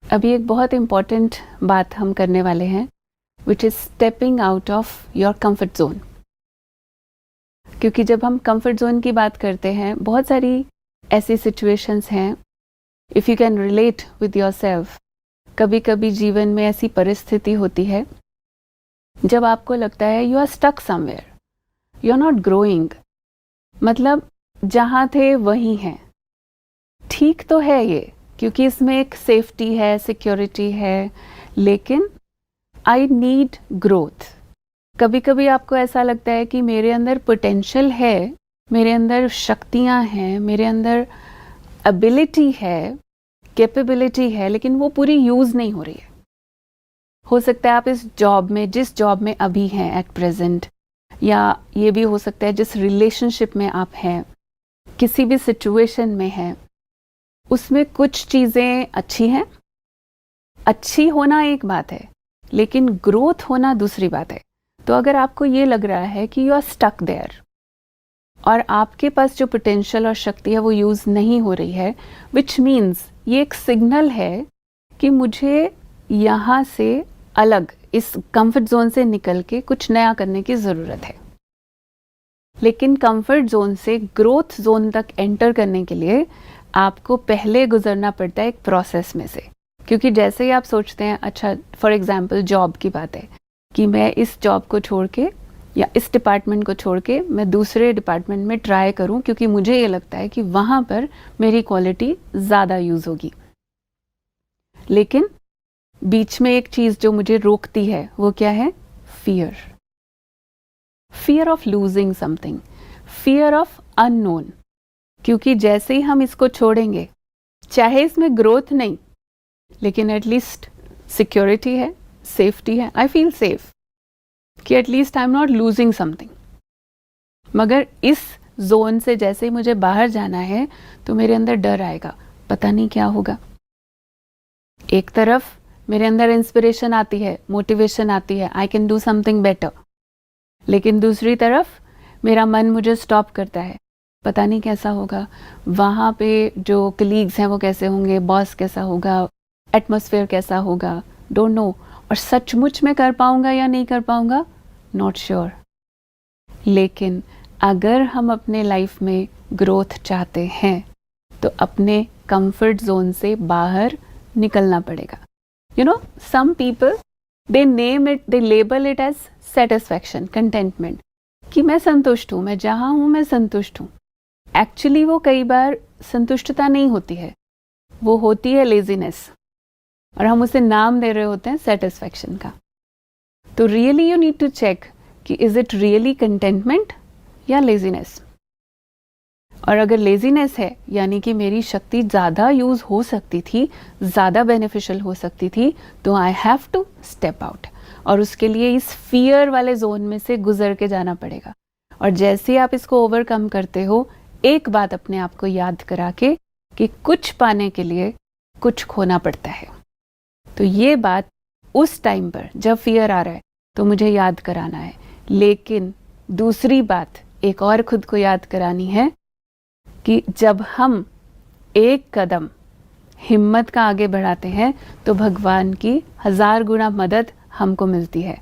अभी एक बहुत इम्पॉर्टेंट बात हम करने वाले हैं, which is stepping out of your comfort zone. क्योंकि जब हम कंफर्ट जोन की बात करते हैं, बहुत सारी ऐसी सिचुएशंस हैं, if you can relate with your self, कभी कभी जीवन में ऐसी परिस्थिति होती है जब आपको लगता है you are stuck somewhere, you are not growing. मतलब जहाँ थे वहीं हैं। ठीक तो है ये, क्योंकि इसमें एक सेफ्टी है, सिक्योरिटी है, लेकिन आई नीड ग्रोथ। कभी कभी आपको ऐसा लगता है कि मेरे अंदर पोटेंशियल है, मेरे अंदर शक्तियाँ हैं, मेरे अंदर एबिलिटी है, कैपेबिलिटी है, लेकिन वो पूरी यूज़ नहीं हो रही है। हो सकता है आप इस जॉब में, जिस जॉब में अभी हैं एट प्रेजेंट, या ये भी हो सकता है जिस रिलेशनशिप में आप हैं, किसी भी सिचुएशन में हैं, उसमें कुछ चीज़ें अच्छी हैं। अच्छी होना एक बात है, लेकिन ग्रोथ होना दूसरी बात है। तो अगर आपको ये लग रहा है कि यू आर स्टक देयर और आपके पास जो पोटेंशियल और शक्ति है वो यूज़ नहीं हो रही है, विच मीन्स ये एक सिग्नल है कि मुझे यहाँ से अलग, इस कंफर्ट जोन से निकल के कुछ नया करने की ज़रूरत है। लेकिन कंफर्ट जोन से ग्रोथ जोन तक एंटर करने के लिए आपको पहले गुजरना पड़ता है एक प्रोसेस में से। क्योंकि जैसे ही आप सोचते हैं, अच्छा फॉर एग्जांपल जॉब की बात है कि मैं इस जॉब को छोड़ के या इस डिपार्टमेंट को छोड़ के मैं दूसरे डिपार्टमेंट में ट्राई करूं, क्योंकि मुझे ये लगता है कि वहाँ पर मेरी क्वालिटी ज़्यादा यूज़ होगी। लेकिन बीच में एक चीज़ जो मुझे रोकती है वो क्या है? Fear. Fear of losing something, fear of unknown. क्योंकि जैसे ही हम इसको छोड़ेंगे, चाहे इसमें ग्रोथ नहीं, लेकिन एटलीस्ट सिक्योरिटी है, सेफ्टी है, आई फील सेफ कि at least I am not losing something. मगर इस जोन से जैसे ही मुझे बाहर जाना है तो मेरे अंदर डर आएगा, पता नहीं क्या होगा। एक तरफ मेरे अंदर इंस्पिरेशन आती है, मोटिवेशन आती है, I can do something better, लेकिन दूसरी तरफ मेरा मन मुझे स्टॉप करता है, पता नहीं कैसा होगा, वहाँ पे जो कलीग्स हैं वो कैसे होंगे, बॉस कैसा होगा, एटमॉस्फेयर कैसा होगा, डोंट नो। और सचमुच में कर पाऊंगा या नहीं कर पाऊंगा, नॉट श्योर। लेकिन अगर हम अपने लाइफ में ग्रोथ चाहते हैं तो अपने कंफर्ट जोन से बाहर निकलना पड़ेगा। You know, some people they name it, they label it as satisfaction, contentment, कि मैं संतुष्ट हूँ, मैं जहाँ हूँ मैं संतुष्ट हूँ। एक्चुअली वो कई बार संतुष्टता नहीं होती है, वो होती है लेजीनेस, और हम उसे नाम दे रहे होते हैं सेटिस्फैक्शन का। तो really you need to check कि इज इट रियली कंटेंटमेंट या लेजीनेस। और अगर लेजीनेस है, यानी कि मेरी शक्ति ज़्यादा यूज़ हो सकती थी, ज़्यादा बेनिफिशियल हो सकती थी, तो I have to step out, और उसके लिए इस फियर वाले जोन में से गुजर के जाना पड़ेगा। और जैसे ही आप इसको ओवरकम करते हो, एक बात अपने आप को याद करा के कि कुछ पाने के लिए कुछ खोना पड़ता है। तो ये बात उस टाइम पर जब फियर आ रहा है तो मुझे याद कराना है। लेकिन दूसरी बात एक और खुद को याद करानी है कि जब हम एक कदम हिम्मत का आगे बढ़ाते हैं तो भगवान की 1000 गुना मदद हमको मिलती है।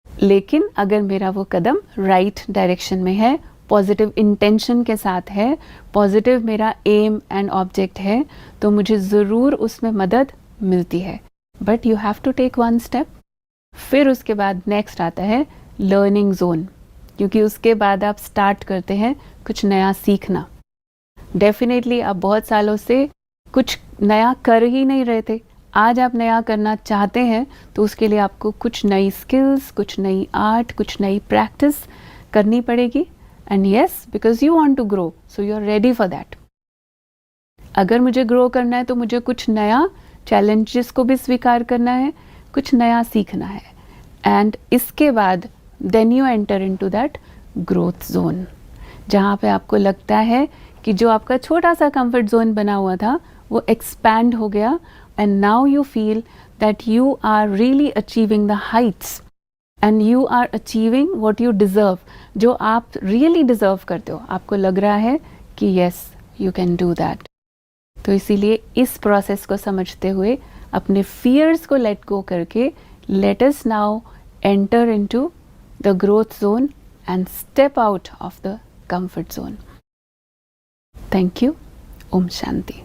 लेकिन अगर मेरा वो कदम राइट डायरेक्शन में है, पॉजिटिव इंटेंशन के साथ है, पॉजिटिव मेरा एम एंड ऑब्जेक्ट है, तो मुझे ज़रूर उसमें मदद मिलती है। But you have to take one step. फिर उसके बाद नेक्स्ट आता है लर्निंग जोन, क्योंकि उसके बाद आप स्टार्ट करते हैं कुछ नया सीखना। डेफिनेटली आप बहुत सालों से कुछ नया कर ही नहीं रहे थे, आज आप नया करना चाहते हैं, तो उसके लिए आपको कुछ नई स्किल्स, कुछ नई आर्ट, कुछ नई प्रैक्टिस करनी पड़ेगी। And yes, because you want to grow, so you are ready for that. अगर मुझे ग्रो करना है तो मुझे कुछ नया चैलेंजेस को भी स्वीकार करना है, कुछ नया सीखना है। एंड इसके बाद then you enter into that growth zone, जहाँ पे आपको लगता है कि जो आपका छोटा सा कंफर्ट जोन बना हुआ था वो एक्सपैंड हो गया, and now you feel that you are really achieving the heights and you are achieving what you deserve, जो आप रियली डिज़र्व करते हो। आपको लग रहा है कि yes, you can do that. तो इसीलिए इस प्रोसेस को समझते हुए अपने फियर्स को लेट गो करके let us now enter into the growth zone and step out of the comfort zone. Thank you. ओम शांति.